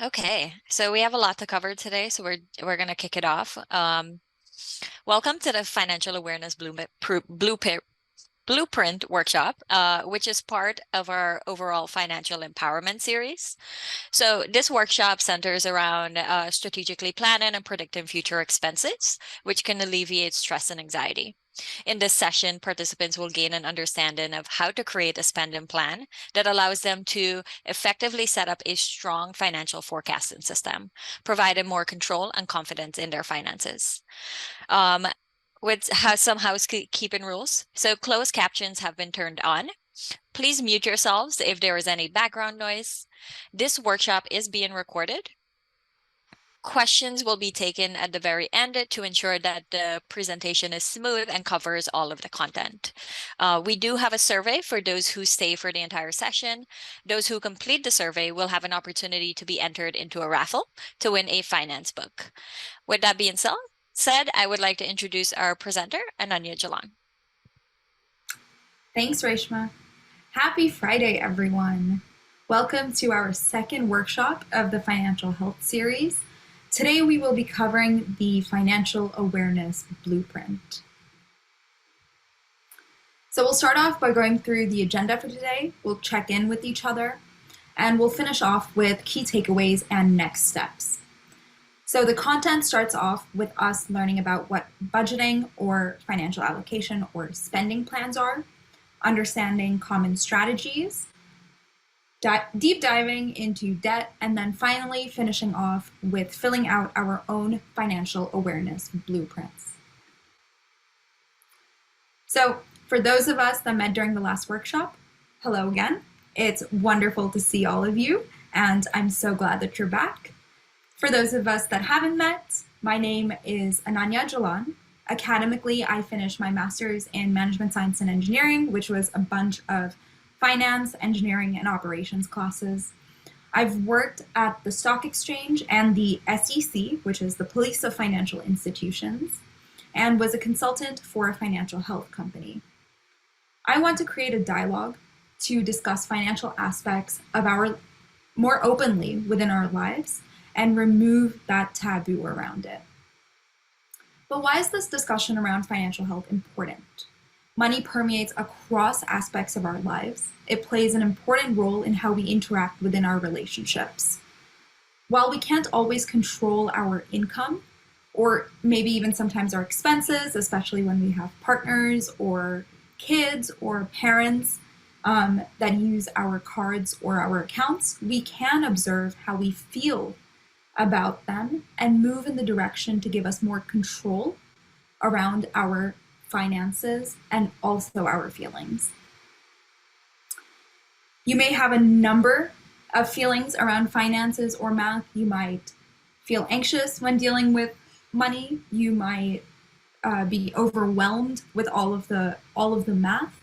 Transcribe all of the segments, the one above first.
Okay, so we have a lot to cover today, so we're gonna kick it off. Welcome to the Financial Awareness Blueprint Workshop, which is part of our overall financial empowerment series. So this workshop centers around strategically planning and predicting future expenses, which can alleviate stress and anxiety. In this session, participants will gain an understanding of how to create a spending plan that allows them to effectively set up a strong financial forecasting system, providing more control and confidence in their finances. Um, with some housekeeping rules. So closed captions have been turned on. Please mute yourselves if there is any background noise. This workshop is being recorded. Questions will be taken at the very end to ensure that the presentation is smooth and covers all of the content. We do have a survey for those who stay for the entire session. Those who complete the survey will have an opportunity to be entered into a raffle to win a finance book. With that being said, I would like to introduce our presenter, Ananya Jalan. Thanks, Reshma. Happy Friday, everyone. Welcome to our second workshop of the Financial Health Series. Today we will be covering the Financial Awareness Blueprint. So we'll start off by going through the agenda for today. We'll check in with each other, and we'll finish off with key takeaways and next steps. So the content starts off with us learning about what budgeting or financial allocation or spending plans are, understanding common strategies, deep diving into debt, and then finally finishing off with filling out our own financial awareness blueprints. So for those of us that met during the last workshop, hello again. It's wonderful to see all of you, and I'm so glad that you're back. For those of us that haven't met, my name is Ananya Jalan. Academically, I finished my master's in management science and engineering, which was a bunch of finance, engineering, and operations classes. I've worked at the stock exchange and the SEC, which is the Police of Financial Institutions, and was a consultant for a financial health company. I want to create a dialogue to discuss financial aspects of our more openly within our lives and remove that taboo around it. But why is this discussion around financial health important? Money permeates across aspects of our lives. It plays an important role in how we interact within our relationships. While we can't always control our income, or maybe even sometimes our expenses, especially when we have partners or kids or parents that use our cards or our accounts, we can observe how we feel about them and move in the direction to give us more control around our finances and also our feelings. You may have a number of feelings around finances or math. You might feel anxious when dealing with money. You might be overwhelmed with all of the math.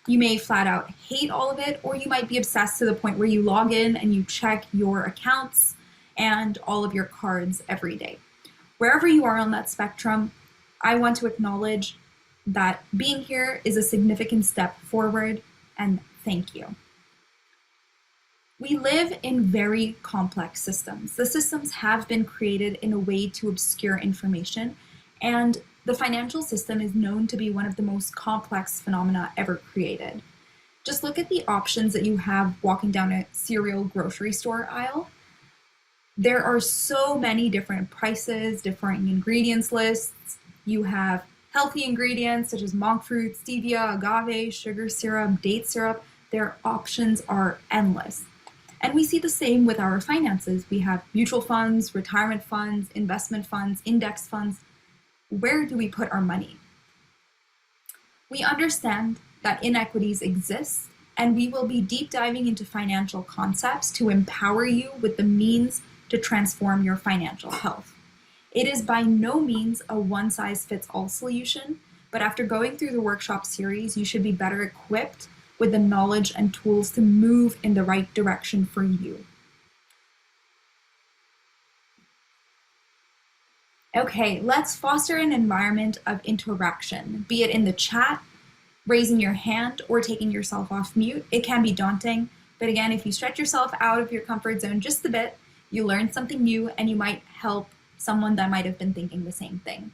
You may flat out hate all of it, or you might be obsessed to the point where you log in and you check your accounts and all of your cards every day. Wherever you are on that spectrum, I want to acknowledge that being here is a significant step forward, and thank you. We live in very complex systems. The systems have been created in a way to obscure information, and the financial system is known to be one of the most complex phenomena ever created. Just look at the options that you have walking down a cereal grocery store aisle. There are so many different prices, different ingredients lists. You have healthy ingredients such as monk fruit, stevia, agave, sugar syrup, date syrup. Their options are endless. And we see the same with our finances. We have mutual funds, retirement funds, investment funds, index funds. Where do we put our money? We understand that inequities exist, and we will be deep diving into financial concepts to empower you with the means to transform your financial health. It is by no means a one-size-fits-all solution, but after going through the workshop series, you should be better equipped with the knowledge and tools to move in the right direction for you. Okay, let's foster an environment of interaction, be it in the chat, raising your hand, or taking yourself off mute. It can be daunting, but again, if you stretch yourself out of your comfort zone just a bit, You learn something new, and you might help someone that might have been thinking the same thing.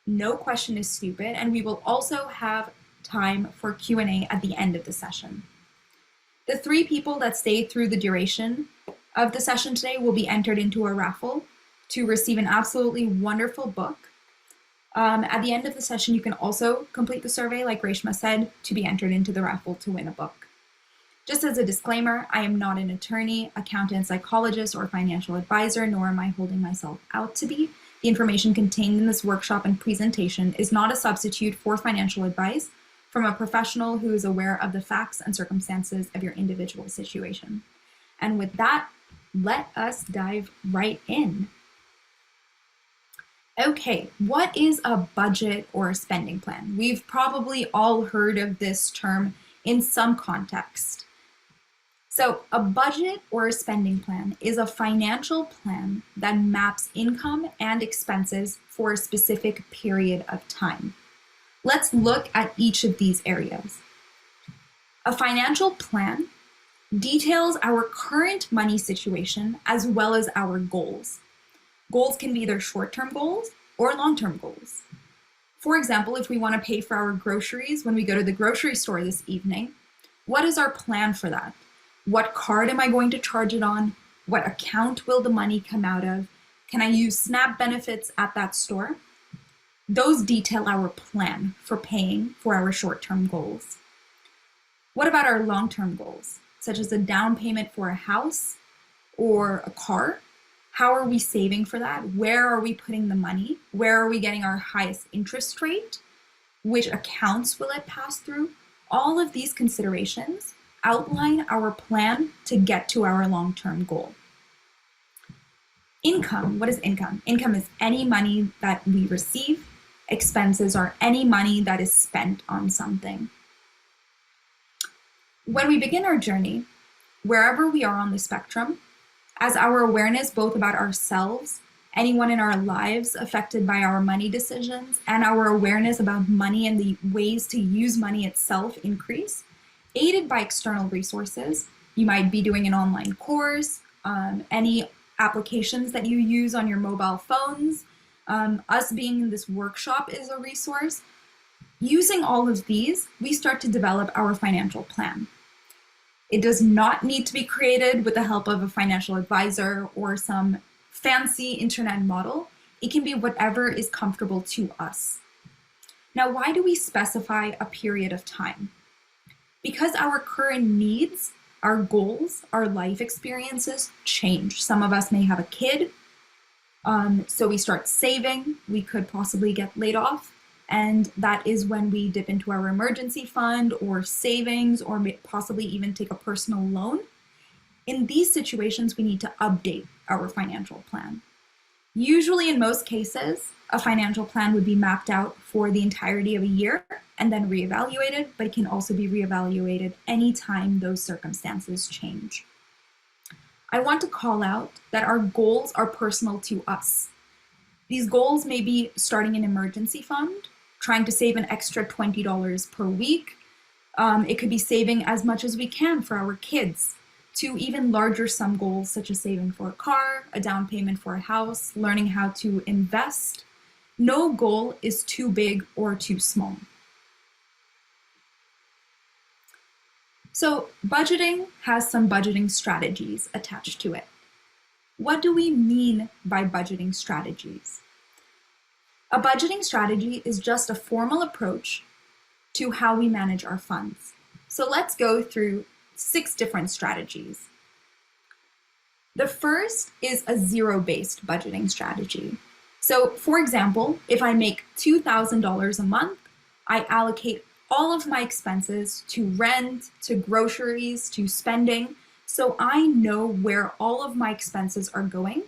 No question is stupid, and we will also have time for Q&A at the end of the session. The 3 people that stayed through the duration of the session today will be entered into a raffle to receive an absolutely wonderful book. At the end of the session, you can also complete the survey, like Reshma said, to be entered into the raffle to win a book. Just as a disclaimer, I am not an attorney, accountant, psychologist, or financial advisor, nor am I holding myself out to be. The information contained in this workshop and presentation is not a substitute for financial advice from a professional who is aware of the facts and circumstances of your individual situation. And with that, let us dive right in. Okay, what is a budget or a spending plan? We've probably all heard of this term in some context. So a budget or a spending plan is a financial plan that maps income and expenses for a specific period of time. Let's look at each of these areas. A financial plan details our current money situation as well as our goals. Goals can be either short-term goals or long-term goals. For example, if we want to pay for our groceries when we go to the grocery store this evening, what is our plan for that? What card am I going to charge it on? What account will the money come out of? Can I use SNAP benefits at that store? Those detail our plan for paying for our short-term goals. What about our long-term goals, such as a down payment for a house or a car? How are we saving for that? Where are we putting the money? Where are we getting our highest interest rate? Which accounts will it pass through? All of these considerations outline our plan to get to our long-term goal. Income, what is income? Income is any money that we receive. Expenses are any money that is spent on something. When we begin our journey, wherever we are on the spectrum, as our awareness both about ourselves, anyone in our lives affected by our money decisions, and our awareness about money and the ways to use money itself increase, aided by external resources, you might be doing an online course, any applications that you use on your mobile phones, us being in this workshop is a resource. Using all of these, we start to develop our financial plan. It does not need to be created with the help of a financial advisor or some fancy internet model. It can be whatever is comfortable to us. Now, why do we specify a period of time? Because our current needs, our goals, our life experiences change. Some of us may have a kid, so we start saving. We could possibly get laid off, and that is when we dip into our emergency fund or savings, or possibly even take a personal loan. In these situations, we need to update our financial plan. Usually, in most cases, a financial plan would be mapped out for the entirety of a year and then reevaluated, but it can also be reevaluated anytime those circumstances change. I want to call out that our goals are personal to us. These goals may be starting an emergency fund, trying to save an extra $20 per week. It could be saving as much as we can for our kids, to even larger sum goals such as saving for a car, a down payment for a house, learning how to invest. No goal is too big or too small. So budgeting has some budgeting strategies attached to it. What do we mean by budgeting strategies? A budgeting strategy is just a formal approach to how we manage our funds. So let's go through 6 different strategies. The first is a zero-based budgeting strategy. So for example, if I make $2,000 a month, I allocate all of my expenses to rent, to groceries, to spending, so I know where all of my expenses are going,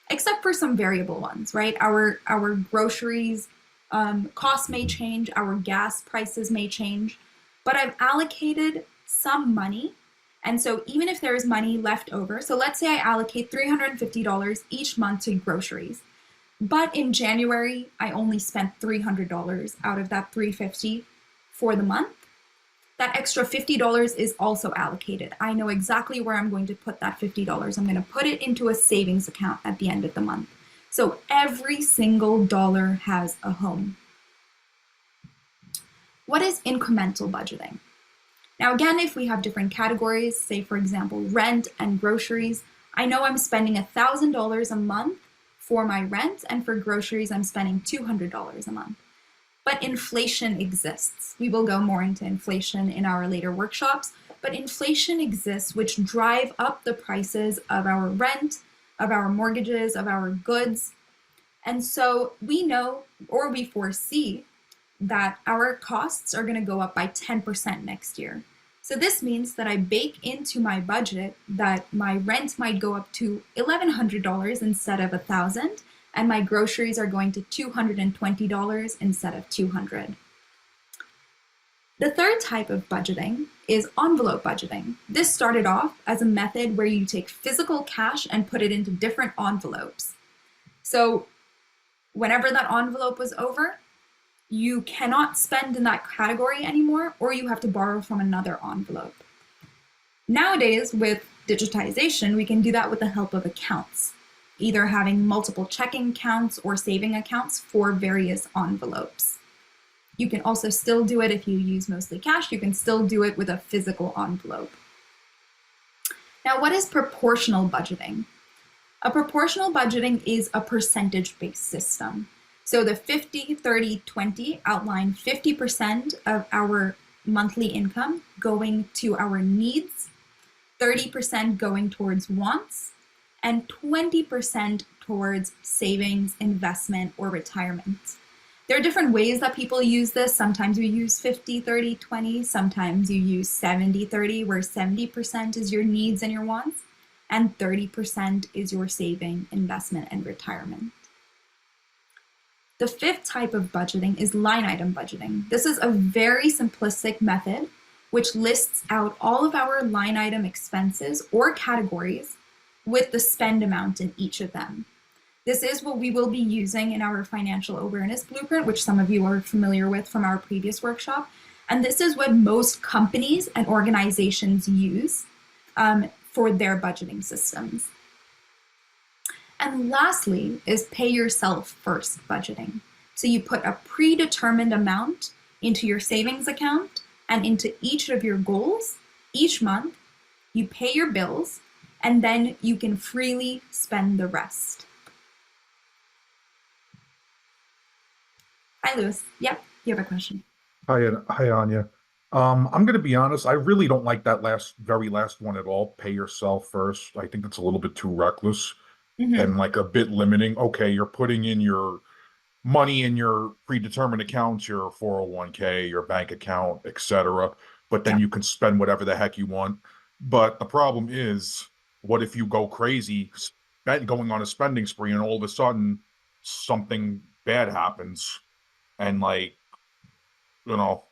except for some variable ones, right? Our groceries costs may change, our gas prices may change, but I've allocated some money. And so even if there is money left over, so let's say I allocate $350 each month to groceries, but in January, I only spent $300 out of that $350 for the month. that extra $50 is also allocated. I know exactly where I'm going to put that $50. I'm going to put it into a savings account at the end of the month. So every single dollar has a home. What is incremental budgeting? Now, again, if we have different categories, say for example, rent and groceries, I know I'm spending $1,000 a month for my rent, and for groceries, I'm spending $200 a month. But inflation exists. We will go more into inflation in our later workshops, but inflation exists, which drive up the prices of our rent, of our mortgages, of our goods. And so we know, or we foresee, that our costs are going to go up by 10% next year. So this means that I bake into my budget that my rent might go up to $1,100 instead of $1,000, and my groceries are going to $220 instead of $200. The third type of budgeting is envelope budgeting. This started off as a method where you take physical cash and put it into different envelopes. So whenever that envelope was over, you cannot spend in that category anymore, or you have to borrow from another envelope. Nowadays, with digitization, we can do that with the help of accounts, either having multiple checking accounts or saving accounts for various envelopes. You can also still do it if you use mostly cash. You can still do it with a physical envelope. Now, what is proportional budgeting? A proportional budgeting is a percentage-based system. So the 50, 30, 20 outline 50% of our monthly income going to our needs, 30% going towards wants, and 20% towards savings, investment, or retirement. There are different ways that people use this. Sometimes you use 50, 30, 20. Sometimes you use 70, 30, where 70% is your needs and your wants, and 30% is your saving, investment, and retirement. The fifth type of budgeting is line item budgeting. This is a very simplistic method which lists out all of our line item expenses or categories with the spend amount in each of them. This is what we will be using in our financial awareness blueprint, which some of you are familiar with from our previous workshop. And this is what most companies and organizations use for their budgeting systems. And lastly is pay yourself first budgeting. So you put a predetermined amount into your savings account and into each of your goals each month. You pay your bills, and then you can freely spend the rest. Hi, Lewis. Yep, you have a question. Hi, Anya. I'm going to be honest. I really don't like that very last one at all. Pay yourself first. I think it's a little bit too reckless Mm-hmm. and like a bit limiting. Okay, you're putting in your money in your predetermined accounts, your 401k, your bank account, etc. But then Yeah. you can spend whatever the heck you want. But the problem is, what if you go crazy, going on a spending spree, and all of a sudden something bad happens, and like, you know,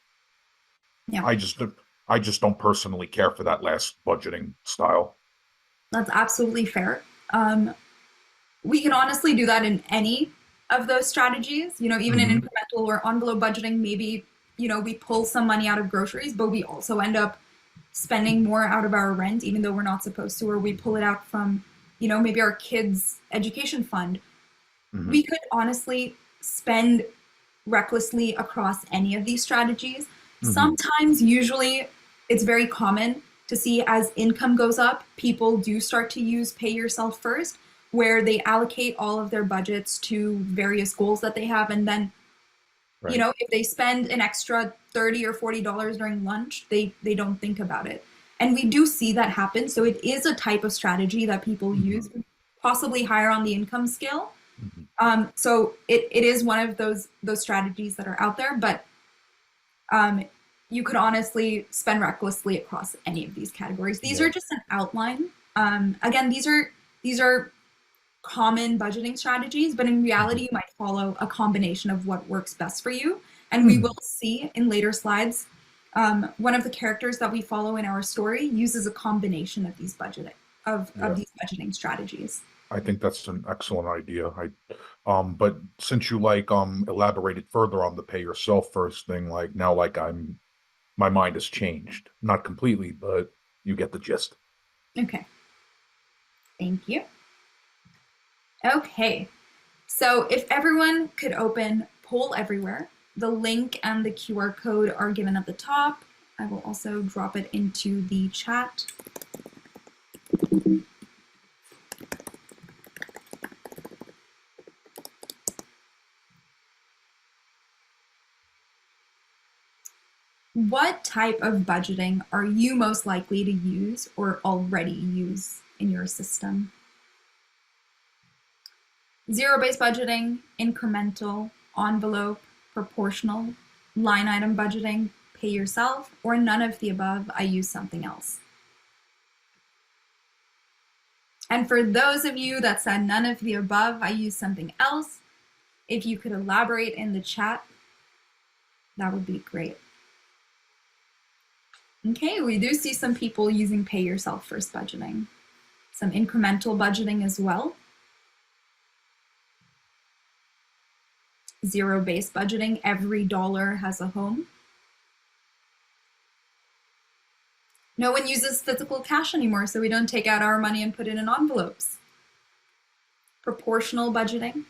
Yeah. I just I just don't personally care for that last budgeting style. That's absolutely fair. We can honestly do that in any of those strategies. Even in Hmm. incremental or envelope budgeting, maybe, we pull some money out of groceries, but we also end up spending more out of our rent, even though we're not supposed to, or we pull it out from, maybe our kids' education fund. Hmm. We could honestly spend recklessly across any of these strategies. Hmm. Sometimes, usually, it's very common to see as income goes up, people do start to use pay yourself first, where they allocate all of their budgets to various goals that they have. And then, Right. if they spend an extra $30 or $40 during lunch, they don't think about it. And we do see that happen. So it is a type of strategy that people Hmm. use, possibly higher on the income scale. Hmm. So it is one of those strategies that are out there, but um, you could honestly spend recklessly across any of these categories. These are Yeah. just an outline. Again, these are common budgeting strategies, but in reality, Hmm. you might follow a combination of what works best for you. And we will Hmm. see in later slides. One of the characters that we follow in our story uses a combination of these Yeah. these budgeting strategies. I think that's an excellent idea. But since you elaborated further on the pay yourself first thing, like now, like my mind has changed. Not completely, but you get the gist. Okay. Thank you. Okay. So if everyone could open Poll Everywhere, the link and the QR code are given at the top. I will also drop it into the chat. What type of budgeting are you most likely to use or already use in your system? Zero-based budgeting, incremental, envelope, proportional, line item budgeting, pay yourself, or none of the above, I use something else. And for those of you that said none of the above, I use something else, if you could elaborate in the chat, that would be great. Okay, we do see some people using pay yourself first budgeting, some incremental budgeting as well. Zero-based budgeting, every dollar has a home. No one uses physical cash anymore, so we don't take out our money and put it in envelopes. Proportional budgeting.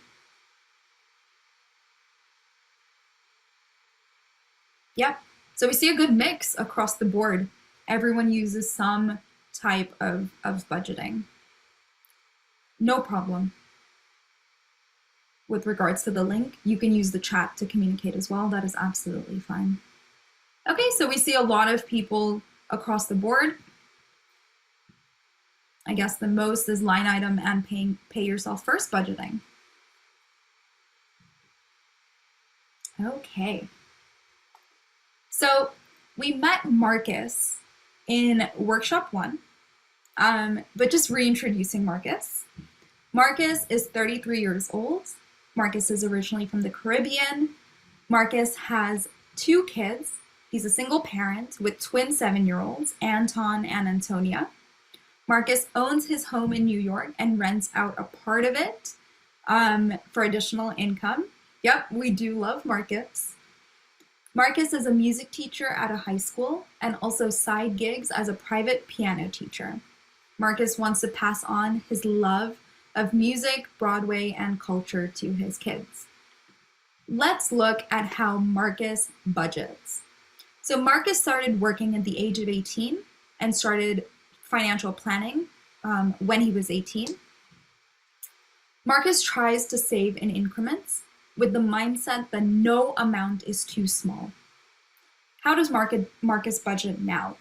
Yep, so we see a good mix across the board. Everyone uses some type of budgeting. No problem. With regards to the link, you can use the chat to communicate as well. That is absolutely fine. Okay, so we see a lot of people across the board. I guess the most is line item and pay yourself first budgeting. Okay. So we met Marcus in workshop 1, but just reintroducing Marcus. Marcus is 33 years old. Marcus is originally from the Caribbean. Marcus has 2 kids. He's a single parent with twin 7-year-olds, Anton and Antonia. Marcus owns his home in New York and rents out a part of it for additional income. Yep, we do love Marcus. Marcus is a music teacher at a high school and also side gigs as a private piano teacher. Marcus wants to pass on his love of music, Broadway, and culture to his kids. Let's look at how Marcus budgets. So Marcus started working at the age of 18 and started financial planning when he was 18. Marcus tries to save in increments with the mindset that no amount is too small. How does Marcus budget now?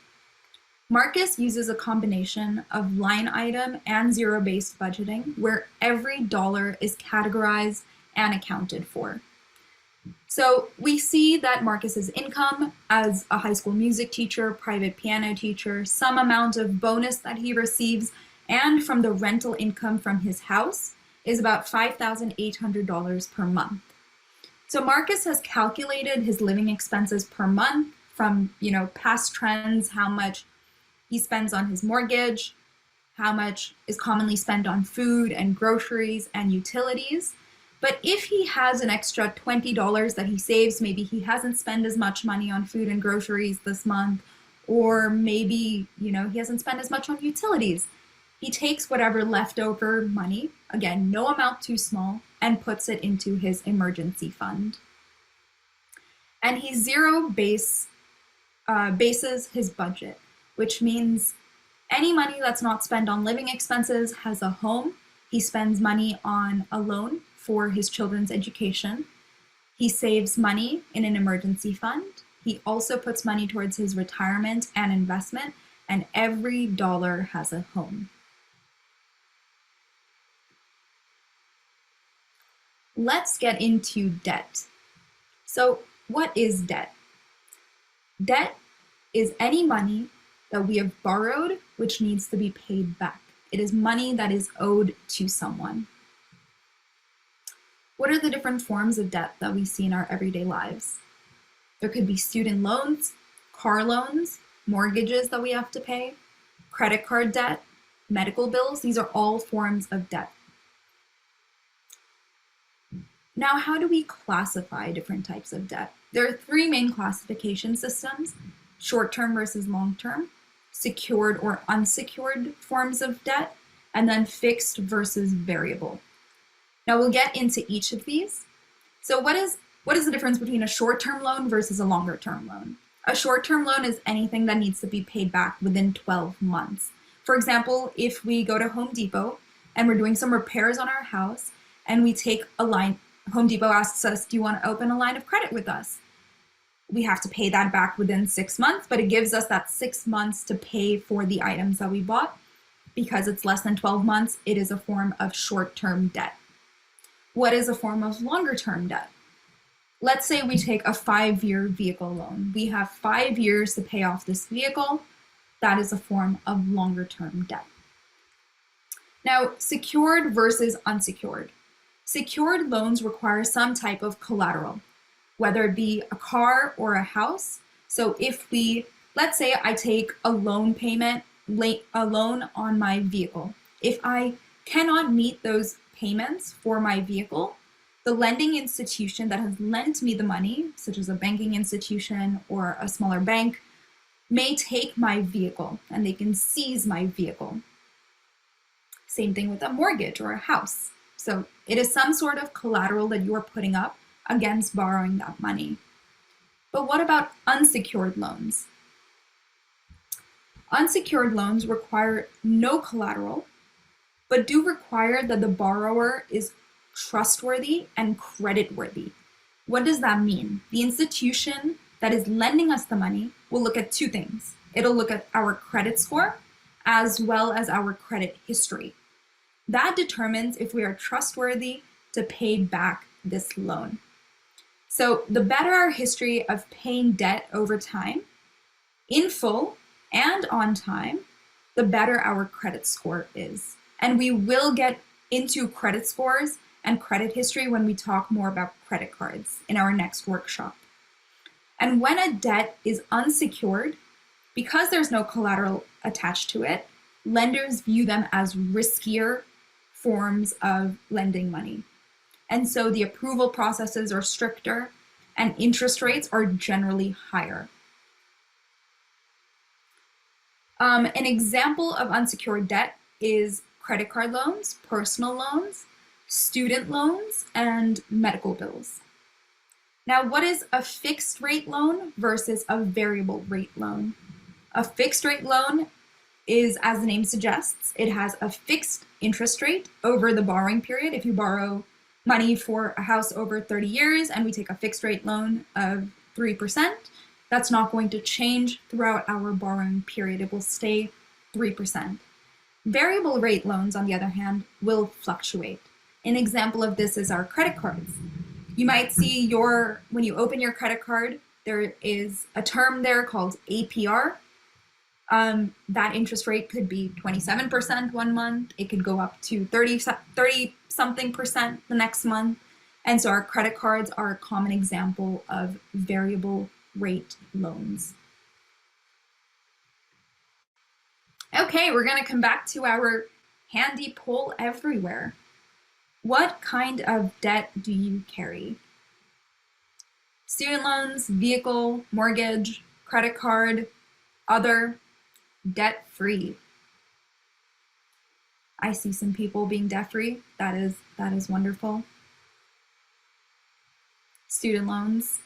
Marcus uses a combination of line item and zero-based budgeting where every dollar is categorized and accounted for. So we see that Marcus's income as a high school music teacher, private piano teacher, some amount of bonus that he receives, and from the rental income from his house is about $5,800 per month. So Marcus has calculated his living expenses per month from, past trends, how much he spends on his mortgage, how much is commonly spent on food and groceries and utilities. But if he has an extra $20 that he saves, maybe he hasn't spent as much money on food and groceries this month, or maybe, he hasn't spent as much on utilities. He takes whatever leftover money, again, no amount too small, and puts it into his emergency fund. And he bases his budget, which means any money that's not spent on living expenses has a home. He spends money on a loan for his children's education. He saves money in an emergency fund. He also puts money towards his retirement and investment, and every dollar has a home. Let's get into debt. So what is debt? Debt is any money that we have borrowed which needs to be paid back. It is money that is owed to someone. What are the different forms of debt that we see in our everyday lives? There could be student loans, car loans, mortgages that we have to pay, credit card debt, medical bills. These are all forms of debt. Now, how do we classify different types of debt? There are 3 main classification systems: short-term versus long-term, secured or unsecured forms of debt, and then fixed versus variable. Now we'll get into each of these. So what is the difference between a short-term loan versus a longer-term loan? A short-term loan is anything that needs to be paid back within 12 months. For example, if we go to Home Depot and we're doing some repairs on our house and we take a line, Home Depot asks us, do you want to open a line of credit with us? We have to pay that back within 6 months, but it gives us that 6 months to pay for the items that we bought. Because it's less than 12 months, it is a form of short-term debt. What is a form of longer-term debt? Let's say we take a 5-year vehicle loan. We have 5 years to pay off this vehicle. That is a form of longer-term debt. Now, secured versus unsecured. Secured loans require some type of collateral, whether it be a car or a house. So let's say I take a loan payment, a loan on my vehicle. If I cannot meet those payments for my vehicle, the lending institution that has lent me the money, such as a banking institution or a smaller bank, may take my vehicle and they can seize my vehicle. Same thing with a mortgage or a house. So it is some sort of collateral that you are putting up against borrowing that money. But what about unsecured loans? Unsecured loans require no collateral, but do require that the borrower is trustworthy and creditworthy. What does that mean? The institution that is lending us the money will look at two things. It'll look at our credit score as well as our credit history. That determines if we are trustworthy to pay back this loan. So the better our history of paying debt over time, in full and on time, the better our credit score is. And we will get into credit scores and credit history when we talk more about credit cards in our next workshop. And when a debt is unsecured, because there's no collateral attached to it, lenders view them as riskier forms of lending money. And so the approval processes are stricter and interest rates are generally higher. An example of unsecured debt is credit card loans, personal loans, student loans, and medical bills. Now, what is a fixed rate loan versus a variable rate loan? A fixed rate loan is, as the name suggests, it has a fixed interest rate over the borrowing period. If you borrow money for a house over 30 years and we take a fixed rate loan of 3%, that's not going to change throughout our borrowing period. It will stay 3%. Variable rate loans, on the other hand, will fluctuate. An example of this is our credit cards. You might see when you open your credit card, there is a term there called APR. That interest rate could be 27% one month. It could go up to 30 something percent the next month. And so our credit cards are a common example of variable rate loans. Okay, we're going to come back to our handy poll everywhere. What kind of debt do you carry? Student loans, vehicle, mortgage, credit card, other, debt-free. I see some people being debt-free. That is wonderful. Student loans.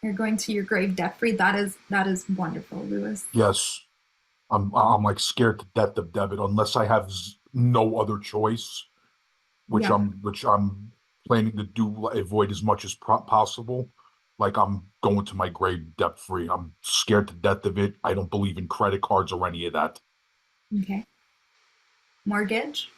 You're going to your grave debt-free. That is wonderful, Lewis. Yes, I'm like scared to death of debit unless I have no other choice, which Yeah. I'm planning to do, avoid as much as possible. Like I'm going to my grave debt free. I'm scared to death of it. I don't believe in credit cards or any of that. Okay. Mortgage.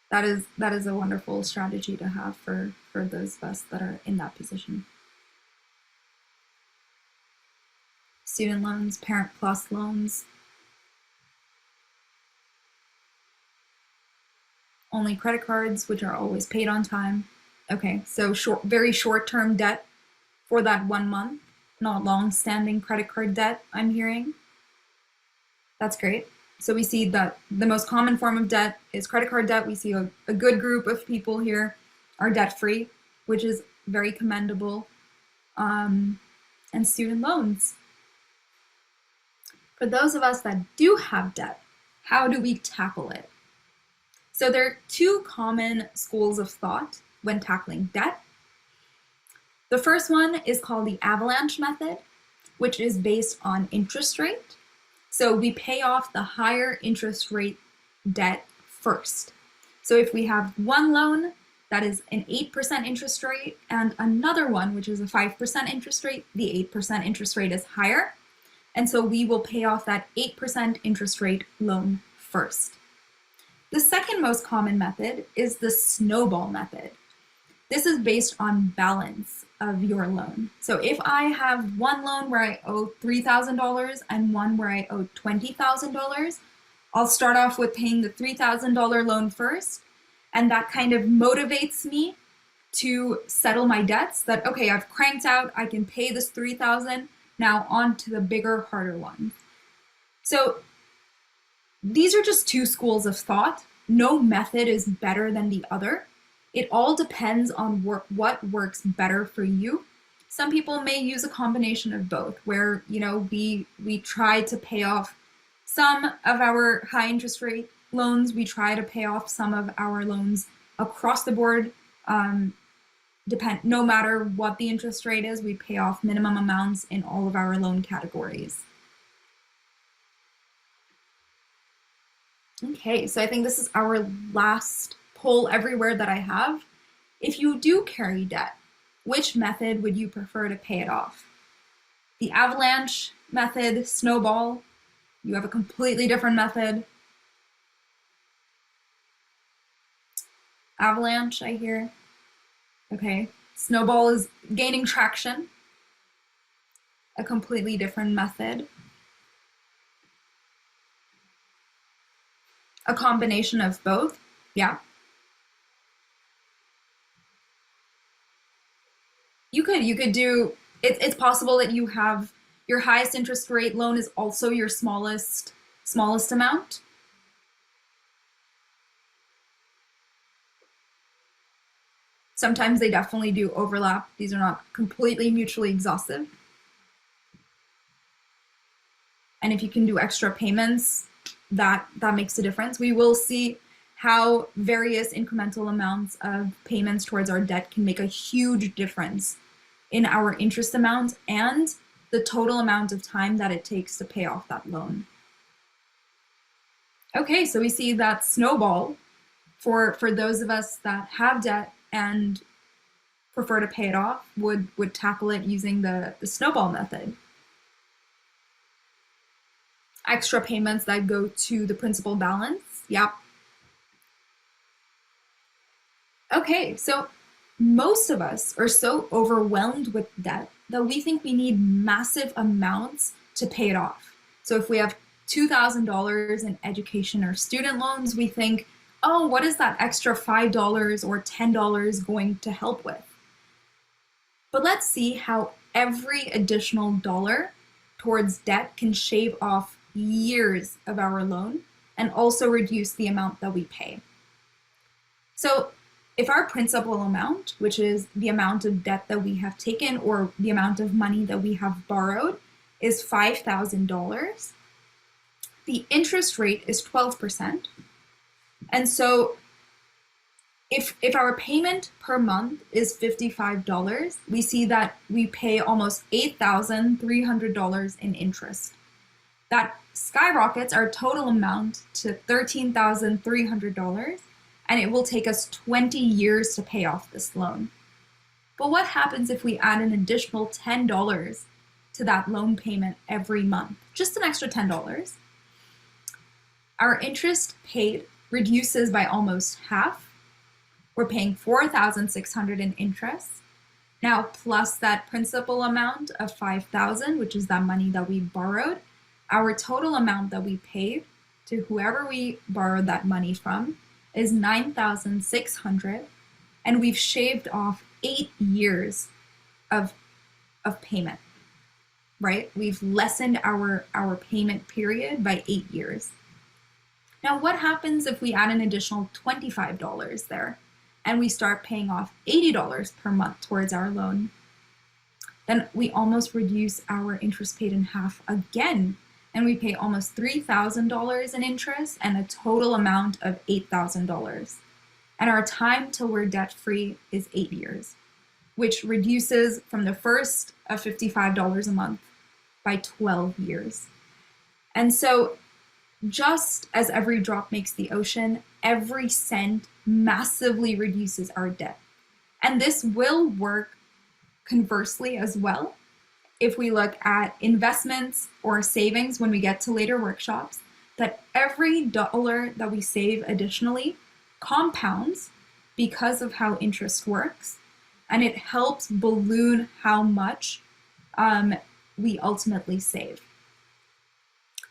That is a wonderful strategy to have for those of us that are in that position. Student loans, Parent Plus loans. Only credit cards, which are always paid on time. Okay, so very short-term debt for that 1 month. not long-standing credit card debt, I'm hearing. That's great. So we see that the most common form of debt is credit card debt. We see a good group of people here are debt-free, which is very commendable. And student loans. For those of us that do have debt, how do we tackle it? So there are two common schools of thought when tackling debt. The first one is called the avalanche method, which is based on interest rate. So we pay off the higher interest rate debt first. So if we have one loan that is an 8% interest rate and another one, which is a 5% interest rate, the 8% interest rate is higher. And so we will pay off that 8% interest rate loan first. The second most common method is the snowball method. This is based on balance of your loan. So if I have one loan where I owe $3,000 and one where I owe $20,000, I'll start off with paying the $3,000 loan first, and that kind of motivates me to settle my debts that, okay, I've cranked out, I can pay this $3,000, now on to the bigger, harder one. So these are just two schools of thought. No method is better than the other. It all depends on what works better for you. Some people may use a combination of both, where we try to pay off some of our high interest rate loans. We try to pay off some of our loans across the board. No matter what the interest rate is, we pay off minimum amounts in all of our loan categories. Okay, so I think this is our last poll everywhere that I have. If you do carry debt, which method would you prefer to pay it off? The avalanche method, snowball, you have a completely different method. Avalanche, I hear. Okay, snowball is gaining traction. A completely different method. A combination of both, yeah. You could do, it's possible that you have your highest interest rate loan is also your smallest amount. Sometimes they definitely do overlap. These are not completely mutually exhaustive. And if you can do extra payments, that makes a difference. We will see how various incremental amounts of payments towards our debt can make a huge difference in our interest amount and the total amount of time that it takes to pay off that loan. Okay, so we see that snowball for those of us that have debt and prefer to pay it off would tackle it using the snowball method. Extra payments that go to the principal balance, yep. Okay, so most of us are so overwhelmed with debt that we think we need massive amounts to pay it off. So if we have $2,000 in education or student loans, we think, oh, what is that extra $5 or $10 going to help with? But let's see how every additional dollar towards debt can shave off years of our loan and also reduce the amount that we pay. So if our principal amount, which is the amount of debt that we have taken or the amount of money that we have borrowed, is $5,000, the interest rate is 12%. And so if our payment per month is $55, we see that we pay almost $8,300 in interest. That skyrockets our total amount to $13,300, and it will take us 20 years to pay off this loan. But what happens if we add an additional $10 to that loan payment every month? Just an extra $10. Our interest paid reduces by almost half. We're paying $4,600 in interest. Now, plus that principal amount of $5,000, which is that money that we borrowed, our total amount that we paid to whoever we borrowed that money from is $9,600, and we've shaved off 8 years of payment. right? We've lessened our payment period by 8 years. Now, what happens if we add an additional $25 there and we start paying off $80 per month towards our loan? Then we almost reduce our interest paid in half again, and we pay almost $3,000 in interest and a total amount of $8,000. And our time till we're debt-free is 8 years, which reduces from the first of $55 a month by 12 years. And so just as every drop makes the ocean, every cent massively reduces our debt. And this will work conversely as well. If we look at investments or savings when we get to later workshops, that every dollar that we save additionally compounds because of how interest works, and it helps balloon how much we ultimately save.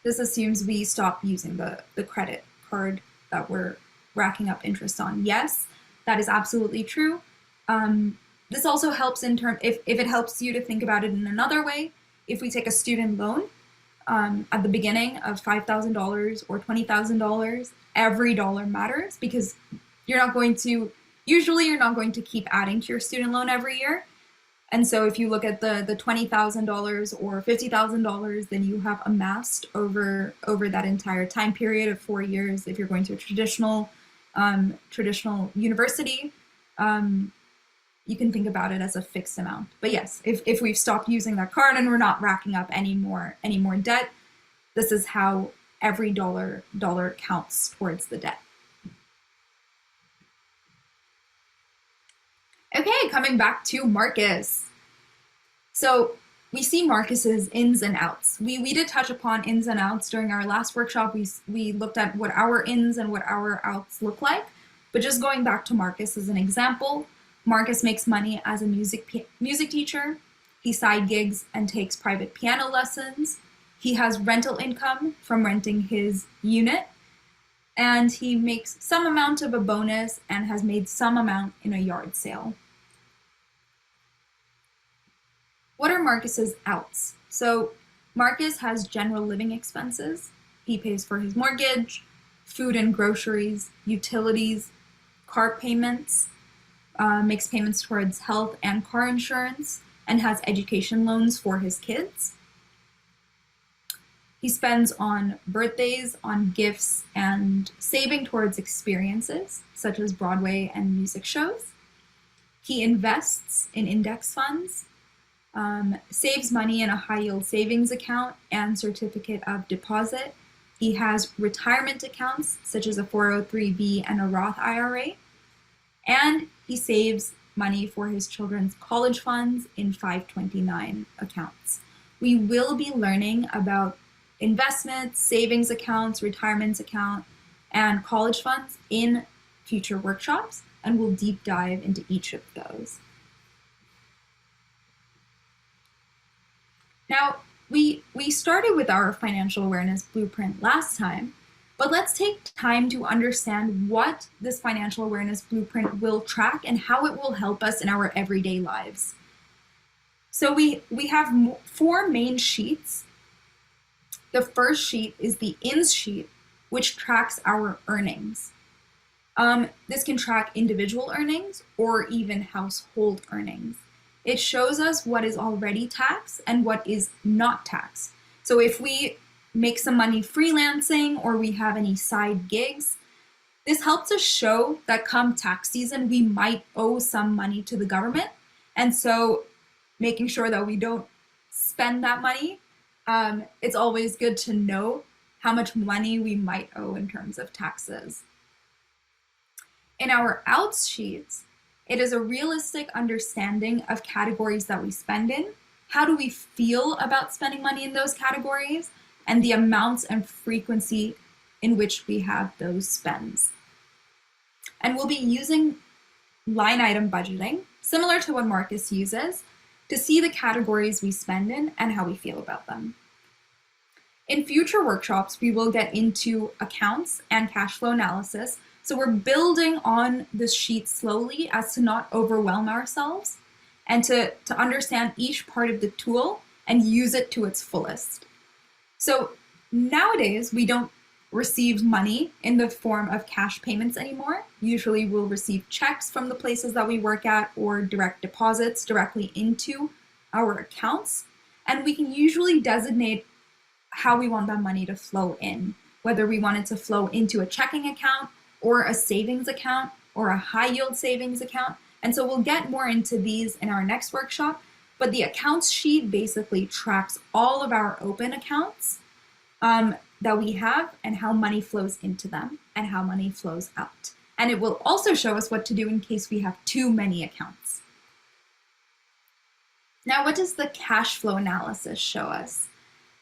This assumes we stop using the credit card that we're racking up interest on. Yes, that is absolutely true. This also helps in terms, if it helps you to think about it in another way, if we take a student loan at the beginning of $5,000 or $20,000, every dollar matters, because usually you're not going to keep adding to your student loan every year. And so if you look at the $20,000 or $50,000, then you have amassed over that entire time period of 4 years. If you're going to a traditional university, you can think about it as a fixed amount. But yes, if we've stopped using that card and we're not racking up any more debt, this is how every dollar counts towards the debt. Okay, coming back to Marcus. So we see Marcus's ins and outs. We did touch upon ins and outs during our last workshop. We looked at what our ins and what our outs look like. But just going back to Marcus as an example, Marcus makes money as a music teacher. He side gigs and takes private piano lessons. He has rental income from renting his unit. And he makes some amount of a bonus and has made some amount in a yard sale. What are Marcus's outs? So Marcus has general living expenses. He pays for his mortgage, food and groceries, utilities, car payments, makes payments towards health and car insurance, and has education loans for his kids. He spends on birthdays, on gifts, and saving towards experiences, such as Broadway and music shows. He invests in index funds, saves money in a high-yield savings account and certificate of deposit. He has retirement accounts, such as a 403b and a Roth IRA. And he saves money for his children's college funds in 529 accounts. We will be learning about investments, savings accounts, retirement account, and college funds in future workshops, and we'll deep dive into each of those. Now, we started with our financial awareness blueprint last time, but let's take time to understand what this financial awareness blueprint will track and how it will help us in our everyday lives. So we have 4 main sheets. The first sheet is the ins sheet, which tracks our earnings. This can track individual earnings or even household earnings. It shows us what is already taxed and what is not taxed. So if we make some money freelancing or we have any side gigs, this helps us show that come tax season, we might owe some money to the government. And so making sure that we don't spend that money, it's always good to know how much money we might owe in terms of taxes. In our outs sheets, it is a realistic understanding of categories that we spend in, how do we feel about spending money in those categories, and the amounts and frequency in which we have those spends. And we'll be using line item budgeting, similar to what Marcus uses, to see the categories we spend in and how we feel about them. In future workshops, we will get into accounts and cash flow analysis. So we're building on this sheet slowly as to not overwhelm ourselves and to understand each part of the tool and use it to its fullest. So nowadays, we don't receive money in the form of cash payments anymore. Usually, we'll receive checks from the places that we work at or direct deposits directly into our accounts. And we can usually designate how we want that money to flow in, whether we want it to flow into a checking account or a savings account or a high yield savings account. And so we'll get more into these in our next workshop. But the accounts sheet basically tracks all of our open accounts that we have and how money flows into them and how money flows out. And it will also show us what to do in case we have too many accounts. Now, what does the cash flow analysis show us?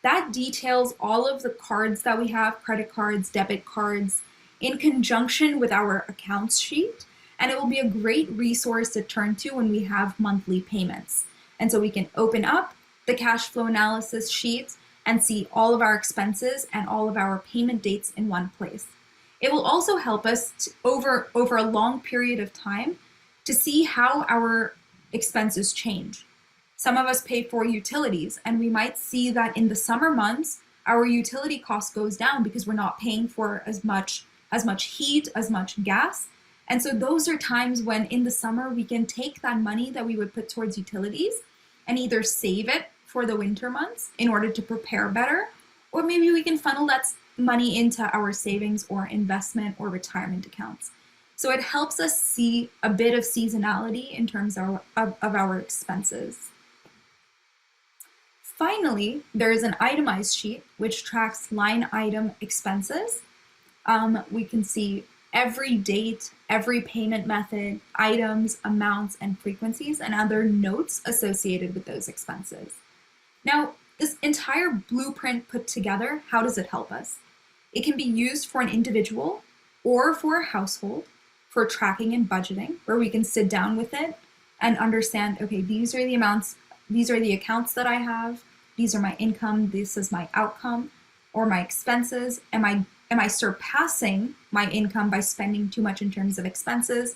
That details all of the cards that we have, credit cards, debit cards, in conjunction with our accounts sheet. And it will be a great resource to turn to when we have monthly payments. And so we can open up the cash flow analysis sheet and see all of our expenses and all of our payment dates in one place. It will also help us over a long period of time to see how our expenses change. Some of us pay for utilities, and we might see that in the summer months, our utility cost goes down because we're not paying for as much heat, as much gas. And so those are times when in the summer we can take that money that we would put towards utilities and either save it for the winter months in order to prepare better, or maybe we can funnel that money into our savings or investment or retirement accounts. So it helps us see a bit of seasonality in terms of our expenses. Finally, there is an itemized sheet which tracks line item expenses. We can see every date, every payment method, items, amounts, and frequencies, and other notes associated with those expenses. Now, this entire blueprint put together, how does it help us? It can be used for an individual or for a household for tracking and budgeting, where we can sit down with it and understand, okay, these are the amounts, these are the accounts that I have, these are my income, this is my outcome, or my expenses. Am I surpassing my income by spending too much in terms of expenses?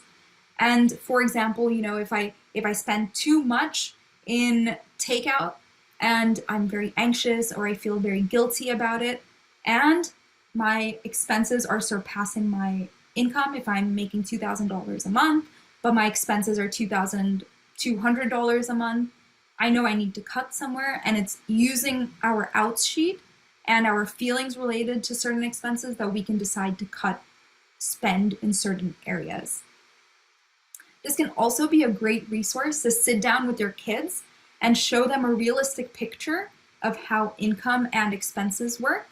And for example, if I spend too much in takeout and I'm very anxious or I feel very guilty about it, and my expenses are surpassing my income, if I'm making $2,000 a month, but my expenses are $2,200 a month, I know I need to cut somewhere, and it's using our outs sheet and our feelings related to certain expenses that we can decide to cut spend in certain areas. This can also be a great resource to sit down with your kids and show them a realistic picture of how income and expenses work,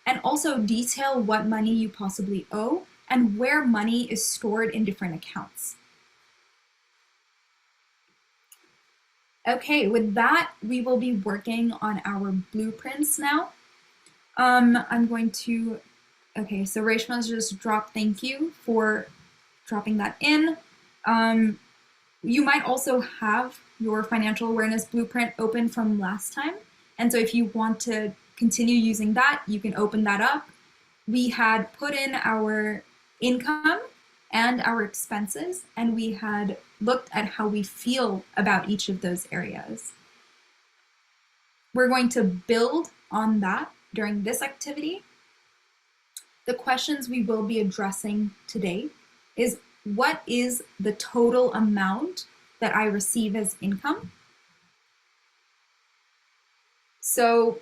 and also detail what money you possibly owe and where money is stored in different accounts. Okay, with that, we will be working on our blueprints now. I'm going to, okay, so Reshma's just dropped thank you for dropping that in. You might also have your financial awareness blueprint open from last time. And so if you want to continue using that, you can open that up. We had put in our income and our expenses, and we had looked at how we feel about each of those areas. We're going to build on that during this activity. The questions we will be addressing today is, what is the total amount that I receive as income? So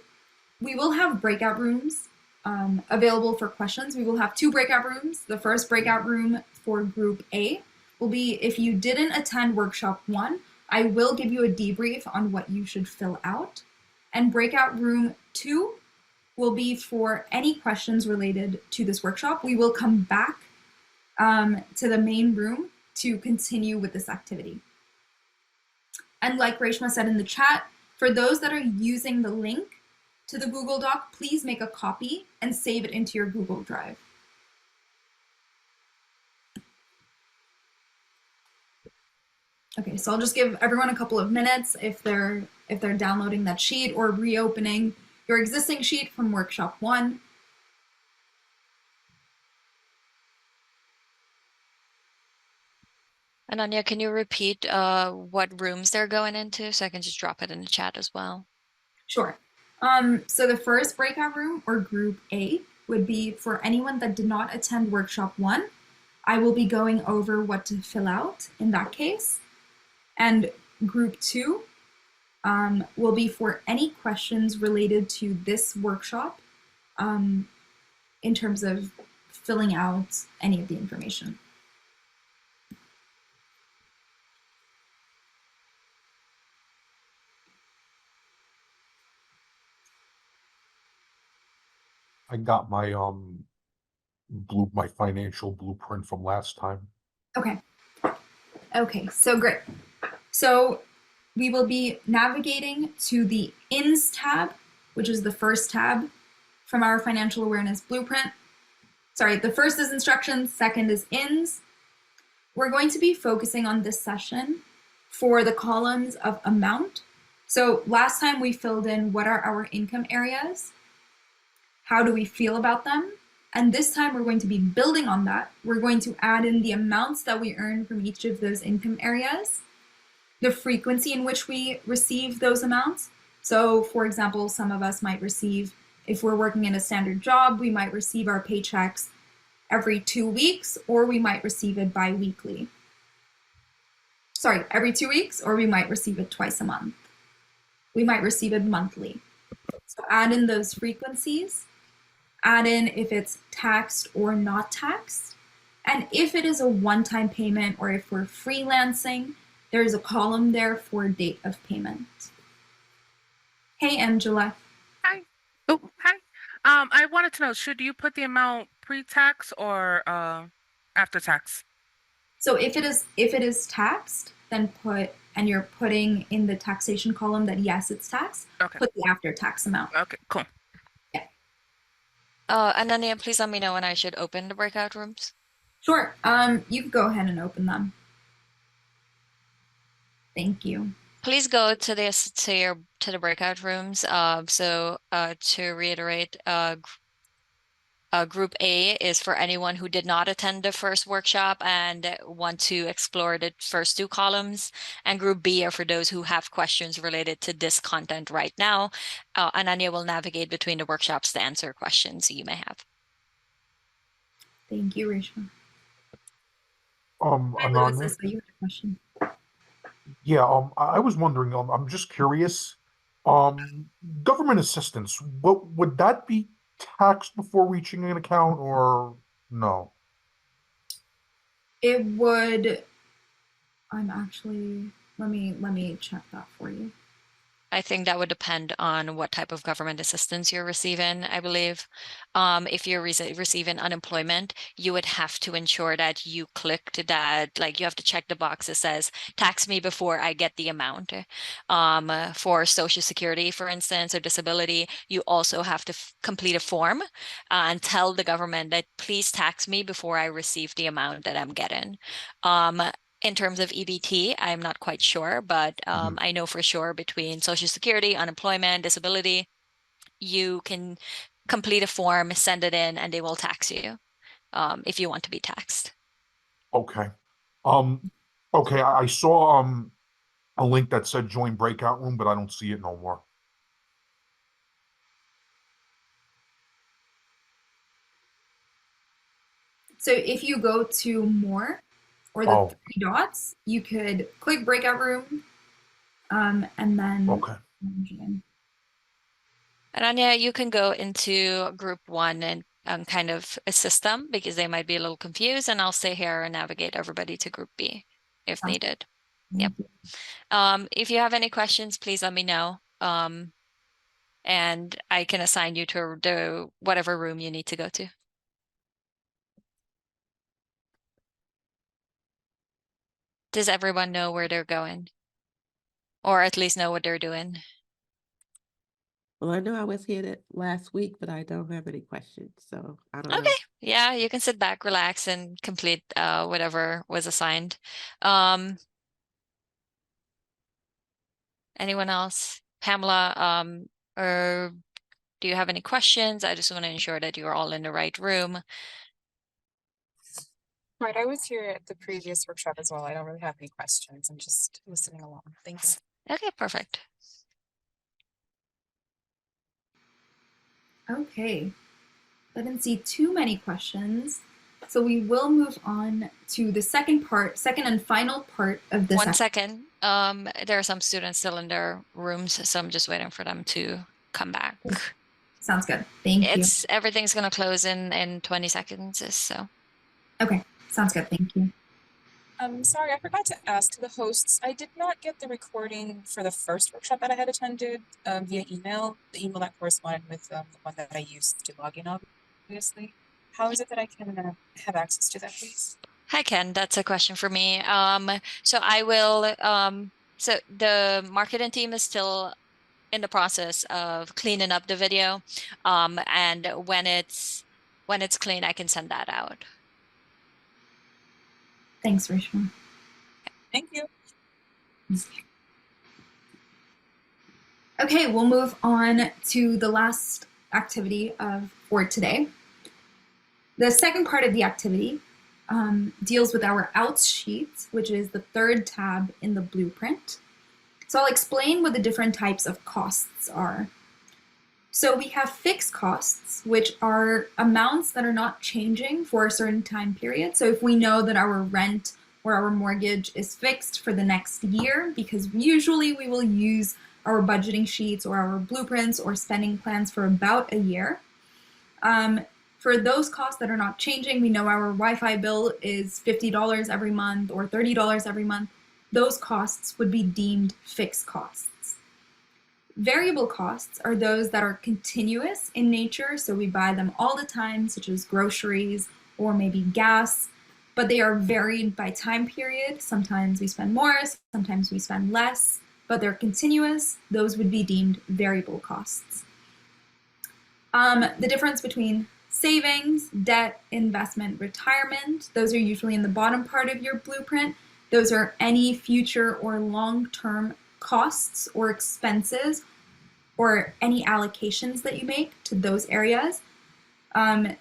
we will have breakout rooms available for questions. We will have 2 breakout rooms. The first breakout room for group A will be, if you didn't attend workshop 1, I will give you a debrief on what you should fill out. And breakout room 2 will be for any questions related to this workshop. We will come back to the main room to continue with this activity. And like Reshma said in the chat, for those that are using the link to the Google Doc, please make a copy and save it into your Google Drive. Okay, so I'll just give everyone a couple of minutes if they're downloading that sheet or reopening your existing sheet from workshop 1. And Anya, can you repeat what rooms they're going into so I can just drop it in the chat as well? Sure. So the first breakout room, or group A, would be for anyone that did not attend workshop 1. I will be going over what to fill out in that case. And group 2 will be for any questions related to this workshop in terms of filling out any of the information. I got my my financial blueprint from last time. Okay. Okay, so great. So we will be navigating to the INS tab, which is the first tab from our financial awareness blueprint. Sorry, the first is instructions, second is INS. We're going to be focusing on this session for the columns of amount. So last time we filled in what are our income areas, how do we feel about them, and this time we're going to be building on that. We're going to add in the amounts that we earn from each of those income areas, the frequency in which we receive those amounts. So for example, some of us might receive, if we're working in a standard job, we might receive our paychecks every 2 weeks, or we might receive it bi-weekly. Sorry, every 2 weeks, or we might receive it twice a month. We might receive it monthly. So add in those frequencies, add in if it's taxed or not taxed, and if it is a one-time payment or if we're freelancing, there's a column there for date of payment. Hey, Angela. Hi. Oh, hi. I wanted to know, should you put the amount pre-tax or after tax? So if it is taxed, then put, and you're putting in the taxation column that yes, it's taxed, Okay. put the after tax amount. Okay, cool. Ananya, please let me know when I should open the breakout rooms. Sure. You can go ahead and open them. Thank you. Please go to the breakout rooms. To reiterate, Group A is for anyone who did not attend the first workshop and want to explore the first 2 columns. And Group B are for those who have questions related to this content right now. Ananya will navigate between the workshops to answer questions you may have. Thank you, Rachel. Hi, Lewis, I saw you had a question. Yeah, I was wondering, I'm just curious, government assistance, what would that be taxed before reaching an account or no? It would. I'm actually. Let me check that for you. I think that would depend on what type of government assistance you're receiving, I believe. If you're receiving unemployment, you would have to ensure that you clicked that, like you have to check the box that says, tax me before I get the amount. For Social Security, for instance, or disability, you also have to complete a form and tell the government that please tax me before I receive the amount that I'm getting. In terms of EBT, I'm not quite sure, but I know for sure between Social Security, unemployment, disability, you can complete a form, send it in, and they will tax you if you want to be taxed. Okay. Okay, I saw a link that said join breakout room, but I don't see it no more. So if you go to more or the 3 dots, you could click breakout room, and then. Okay. And Anya, you can go into Group 1 and kind of assist them because they might be a little confused, and I'll stay here and navigate everybody to Group B if needed. Yep. If you have any questions, please let me know. And I can assign you to the whatever room you need to go to. Does everyone know where they're going? Or at least know what they're doing? Well, I know I was here last week, but I don't have any questions, so I don't know. Okay. Yeah, you can sit back, relax, and complete whatever was assigned. Anyone else? Pamela, or do you have any questions? I just want to ensure that you're all in the right room. Right, I was here at the previous workshop as well. I don't really have any questions. I'm just listening along. Thanks. Okay, perfect. Okay. I didn't see too many questions. So we will move on to the second and final part of this. One second. There are some students still in their rooms, so I'm just waiting for them to come back. Sounds good. Thank you. Everything's gonna close in 20 seconds, so. Okay, sounds good. Thank you. Sorry, I forgot to ask the hosts. I did not get the recording for the first workshop that I had attended via email, the email that corresponded with the one that I used to log in, obviously. How is it that I can have access to that, please? Hi, Ken. That's a question for me. So I will, so the marketing team is still in the process of cleaning up the video. And when it's clean, I can send that out. Thanks, Rishma. Thank you. Okay, we'll move on to the last activity for today. The second part of the activity deals with our outs sheet, which is the third tab in the blueprint. So I'll explain what the different types of costs are. So we have fixed costs, which are amounts that are not changing for a certain time period. So if we know that our rent or our mortgage is fixed for the next year, because usually we will use our budgeting sheets or our blueprints or spending plans for about a year. For those costs that are not changing, we know our Wi-Fi bill is $50 every month or $30 every month. Those costs would be deemed fixed costs. Variable costs are those that are continuous in nature, so we buy them all the time, such as groceries or maybe gas, but they are varied by time period. Sometimes we spend more, sometimes we spend less, but they're continuous. Those would be deemed variable costs. The difference between savings, debt, investment, retirement, those are usually in the bottom part of your blueprint. Those are any future or long-term costs or expenses or any allocations that you make to those areas.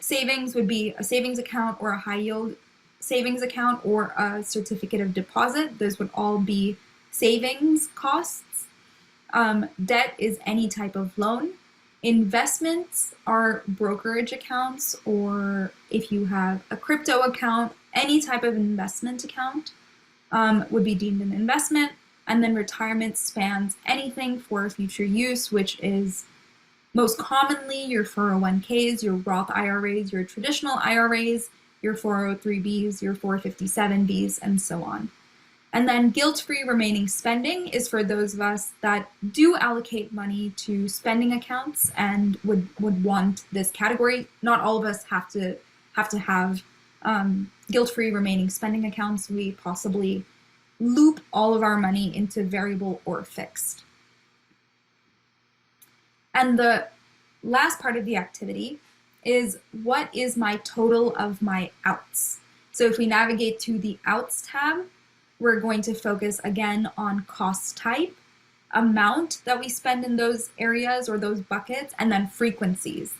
Savings would be a savings account or a high yield savings account or a certificate of deposit. Those would all be savings costs. Debt is any type of loan. Investments are brokerage accounts, or if you have a crypto account, any type of investment account would be deemed an investment. And then retirement spans anything for future use, which is most commonly your 401ks, your Roth IRAs, your traditional IRAs, your 403bs, your 457bs, and so on. And then guilt-free remaining spending is for those of us that do allocate money to spending accounts and would want this category. Not all of us have to have guilt-free remaining spending accounts. We possibly loop all of our money into variable or fixed. And the last part of the activity is, what is my total of my outs? So if we navigate to the outs tab, we're going to focus again on cost type, amount that we spend in those areas or those buckets, and then frequencies.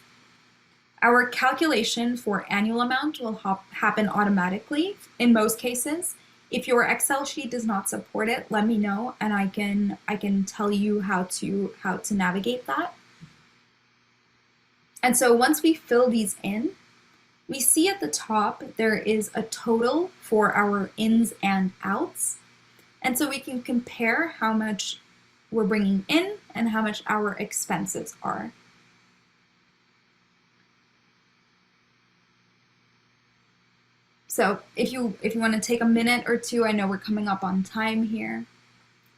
Our calculation for annual amount will happen automatically in most cases. If your Excel sheet does not support it, let me know and I can tell you how to navigate that. And so once we fill these in, we see at the top there is a total for our ins and outs. And so we can compare how much we're bringing in and how much our expenses are. So if you want to take a minute or two, I know we're coming up on time here,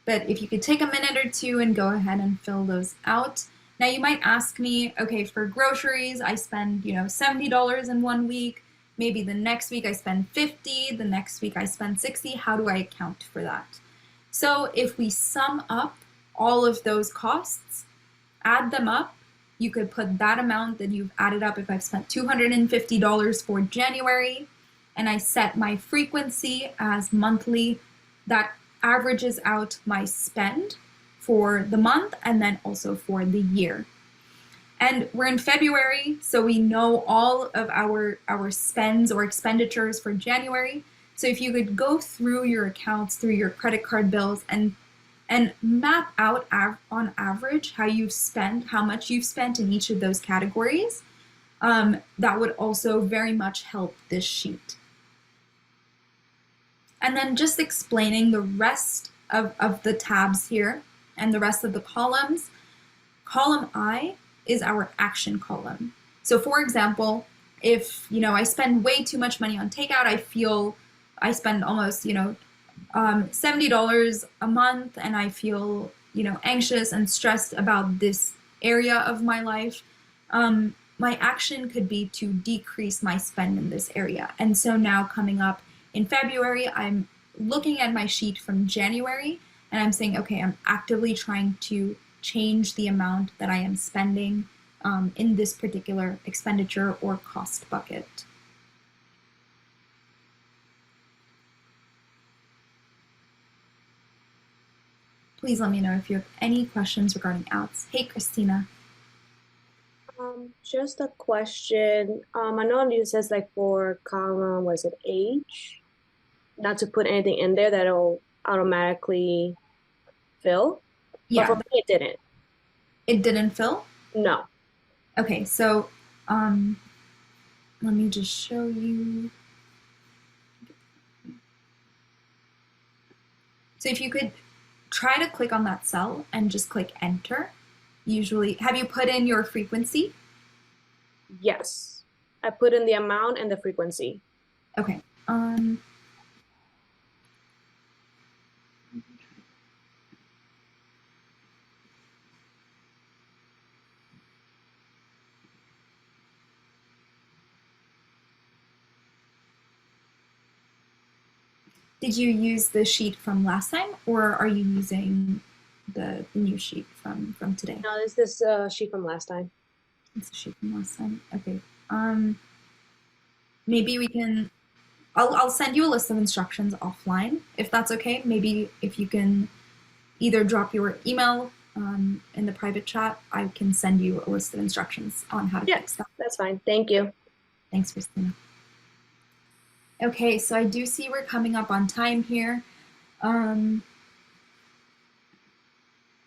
but if you could take a minute or two and go ahead and fill those out. Now you might ask me, okay, for groceries, I spend, $70 in 1 week. Maybe the next week I spend $50, the next week I spend $60. How do I account for that? So if we sum up all of those costs, add them up, you could put that amount that you've added up. If I've spent $250 for January and I set my frequency as monthly, that averages out my spend for the month and then also for the year. And we're in February, so we know all of our spends or expenditures for January. So if you could go through your accounts, through your credit card bills, and and map out on average how much you've spent in each of those categories. That would also very much help this sheet. And then just explaining the rest of the tabs here and the rest of the columns. Column I is our action column. So for example, if I spend way too much money on takeout, I spend almost $70 a month, and I feel anxious and stressed about this area of my life. My action could be to decrease my spend in this area. And so now coming up in February, I'm looking at my sheet from January and I'm saying, okay, I'm actively trying to change the amount that I am spending in this particular expenditure or cost bucket. Please let me know if you have any questions regarding outs. Hey, Christina. Just a question. I know it says like for column, was it age? Not to put anything in there that'll automatically fill. Yeah. But for me, it didn't. It didn't fill? No. Okay, so let me just show you. So if you could try to click on that cell and just click enter. Usually, have you put in your frequency? Yes. I put in the amount and the frequency. Okay. Did you use the sheet from last time, or are you using the new sheet from today? No, this is a sheet from last time. It's a sheet from last time. Okay. Maybe we can. I'll send you a list of instructions offline if that's okay. Maybe if you can either drop your email in the private chat, I can send you a list of instructions on how to fix that. That's fine. Thank you. Thanks, Christina. Okay, so I do see we're coming up on time here.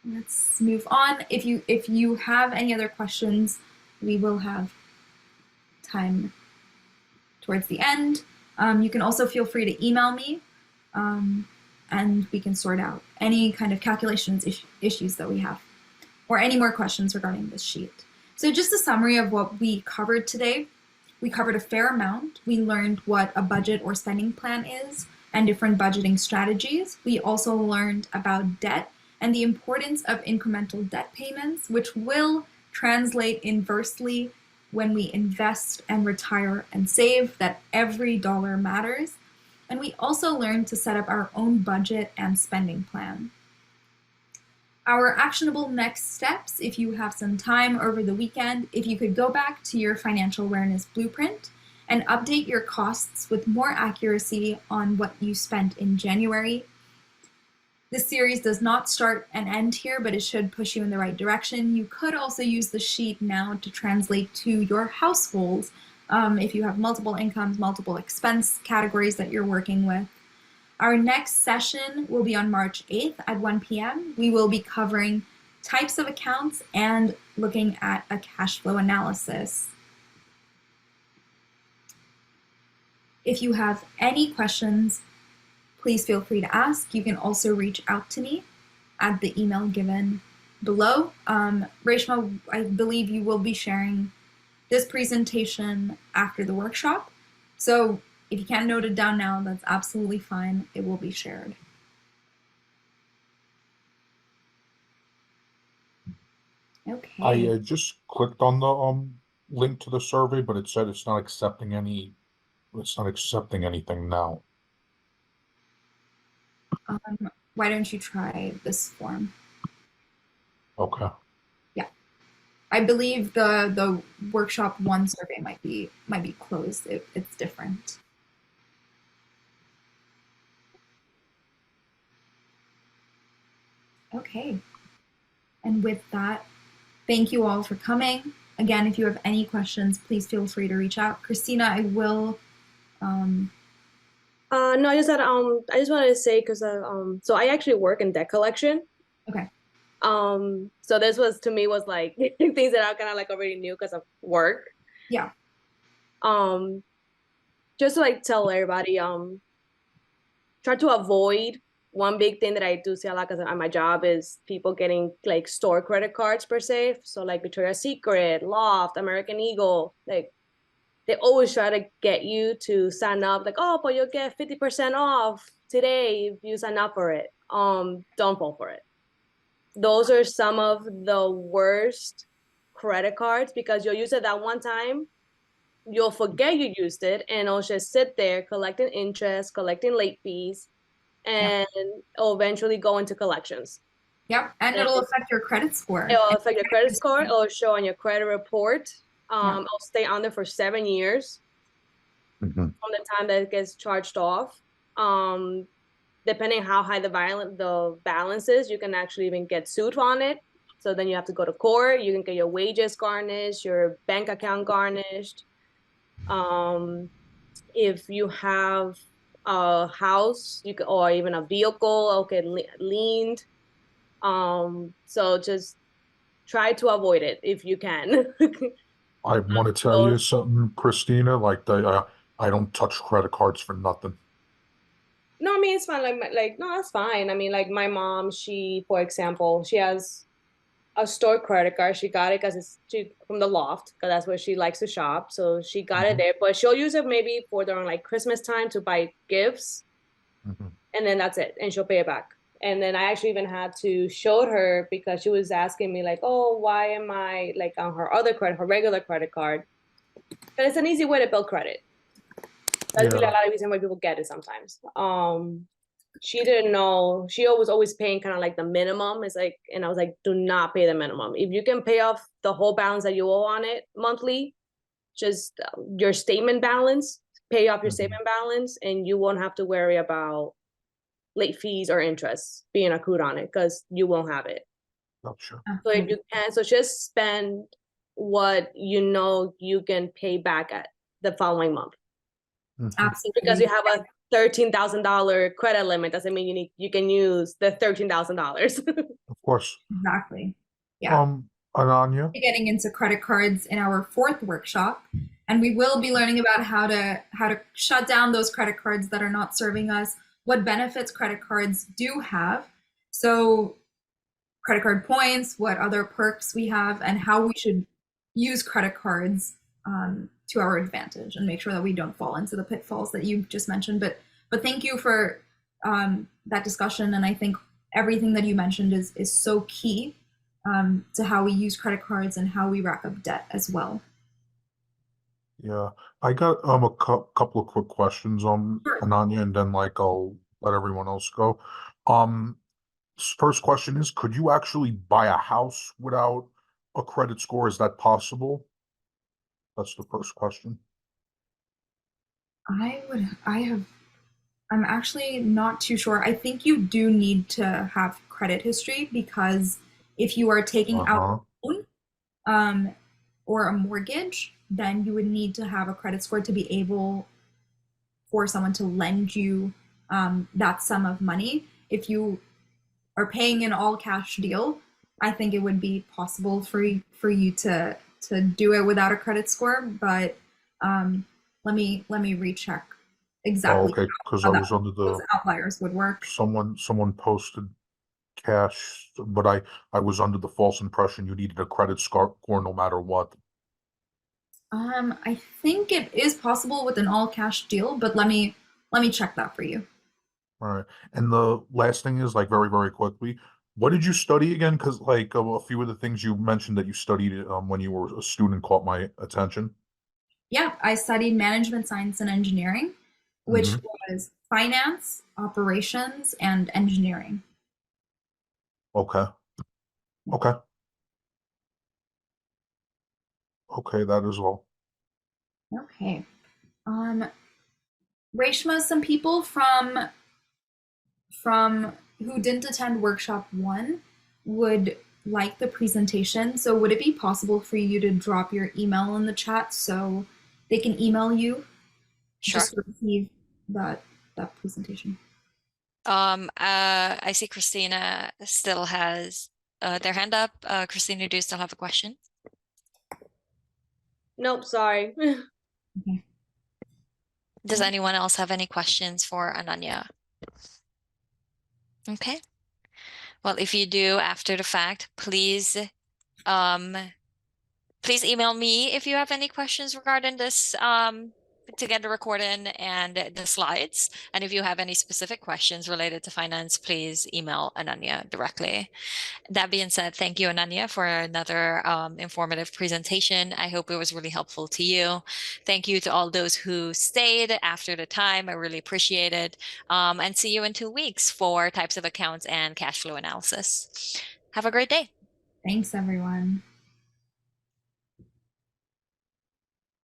Let's move on. If you have any other questions, we will have time towards the end. You can also feel free to email me, and we can sort out any kind of calculations issues that we have, or any more questions regarding this sheet. So just a summary of what we covered today. We covered a fair amount. We learned what a budget or spending plan is and different budgeting strategies. We also learned about debt and the importance of incremental debt payments, which will translate inversely when we invest and retire and save, that every dollar matters. And we also learned to set up our own budget and spending plan. Our actionable next steps, if you have some time over the weekend, if you could go back to your financial awareness blueprint and update your costs with more accuracy on what you spent in January. This series does not start and end here, but it should push you in the right direction. You could also use the sheet now to translate to your households if you have multiple incomes, multiple expense categories that you're working with. Our next session will be on March 8th at 1 p.m. We will be covering types of accounts and looking at a cash flow analysis. If you have any questions, please feel free to ask. You can also reach out to me at the email given below. Reshma, I believe you will be sharing this presentation after the workshop. So if you can't note it down now, that's absolutely fine. It will be shared. Okay. I just clicked on the link to the survey, but it said it's not accepting any. It's not accepting anything now. Why don't you try this form? Okay. Yeah, I believe the workshop 1 survey might be closed. It's different. Okay. And with that, thank you all for coming. Again, if you have any questions, please feel free to reach out. Christina, I will. No, I just wanted to say because so I actually work in debt collection, Okay. So this was to me was like things that I kind of like already knew because of work. Yeah. Just to like tell everybody, try to avoid one big thing that I do see a lot because on my job is people getting like store credit cards per se. So like Victoria's Secret, Loft, American Eagle, like they always try to get you to sign up like, oh, but you'll get 50% off today if you sign up for it. Don't fall for it. Those are some of the worst credit cards because you'll use it that one time, you'll forget you used it, and it'll just sit there collecting interest, collecting late fees, and it'll eventually go into collections. Yep. And And it'll affect your credit score. it'll affect your credit score. It'll show on your credit report. Yeah. It'll stay on there for 7 years from the time that it gets charged off. Depending how high the balance is, you can actually even get sued on it. So then you have to go to court. You can get your wages garnished, your bank account garnished. If you have a house, you can, or even a vehicle, okay, leaned. So just try to avoid it if you can. I want to tell you something, Christina. Like I don't touch credit cards for nothing. No, I mean it's fine. Like no, that's fine. I mean, like my mom, she, for example, she has a store credit card. She got it because it's from the loft because that's where she likes to shop. So she got it there, but she'll use it maybe for during like Christmas time to buy gifts, and then that's it, and she'll pay it back. And then I actually even had to show her because she was asking me like, oh, why am I like on her other credit, her regular credit card? But it's an easy way to build credit. That's really a lot of reason why people get it sometimes. She didn't know. She was always paying kind of like the minimum. It's like, and I was like, do not pay the minimum. If you can pay off the whole balance that you owe on it monthly, just your statement balance, pay off your statement balance, and you won't have to worry about late fees or interest being accrued on it because you won't have it. Gotcha. So if you can, so just spend what you know you can pay back at the following month. Absolutely. Because you have a $13,000 credit limit doesn't mean you can use the $13,000. Of course. Exactly. Yeah. Ananya? Getting into credit cards in our 4th workshop, and we will be learning about how to shut down those credit cards that are not serving us, what benefits credit cards do have, so credit card points, what other perks we have, and how we should use credit cards to our advantage, and make sure that we don't fall into the pitfalls that you just mentioned. But thank you for that discussion, and I think everything that you mentioned is so key to how we use credit cards and how we rack up debt as well. Yeah, I got a couple of quick questions on Ananya, and then like I'll let everyone else go. First question is, could you actually buy a house without a credit score? Is that possible? That's the first question. I'm actually not too sure. I think you do need to have credit history because if you are taking out a loan or a mortgage, then you would need to have a credit score to be able for someone to lend you that sum of money. If you are paying an all cash deal, I think it would be possible for you to do it without a credit score. But let me recheck exactly okay, because I how was under those the outliers would work. someone posted cash, but I was under the false impression you needed a credit score no matter what. I think it is possible with an all cash deal, but let me check that for you. All right. And the last thing is like very, very quickly, what did you study again? Because like a few of the things you mentioned that you studied when you were a student caught my attention. Yeah, I studied management science and engineering, which was finance, operations, and engineering. Okay. Okay. Okay, that as well. Okay. Reshma, some people from who didn't attend workshop 1 would like the presentation. So would it be possible for you to drop your email in the chat so they can email you Sure. just to receive that presentation? I see Christina still has their hand up. Christina, do you still have a question? Nope, sorry. Does anyone else have any questions for Ananya? Okay. Well, if you do after the fact, please please email me if you have any questions regarding this to get the recording and the slides. And if you have any specific questions related to finance, please email Ananya directly. That being said, thank you, Ananya, for another informative presentation. I hope it was really helpful to you. Thank you to all those who stayed after the time. I really appreciate it. And see you in 2 weeks for types of accounts and cash flow analysis. Have a great day. Thanks, everyone.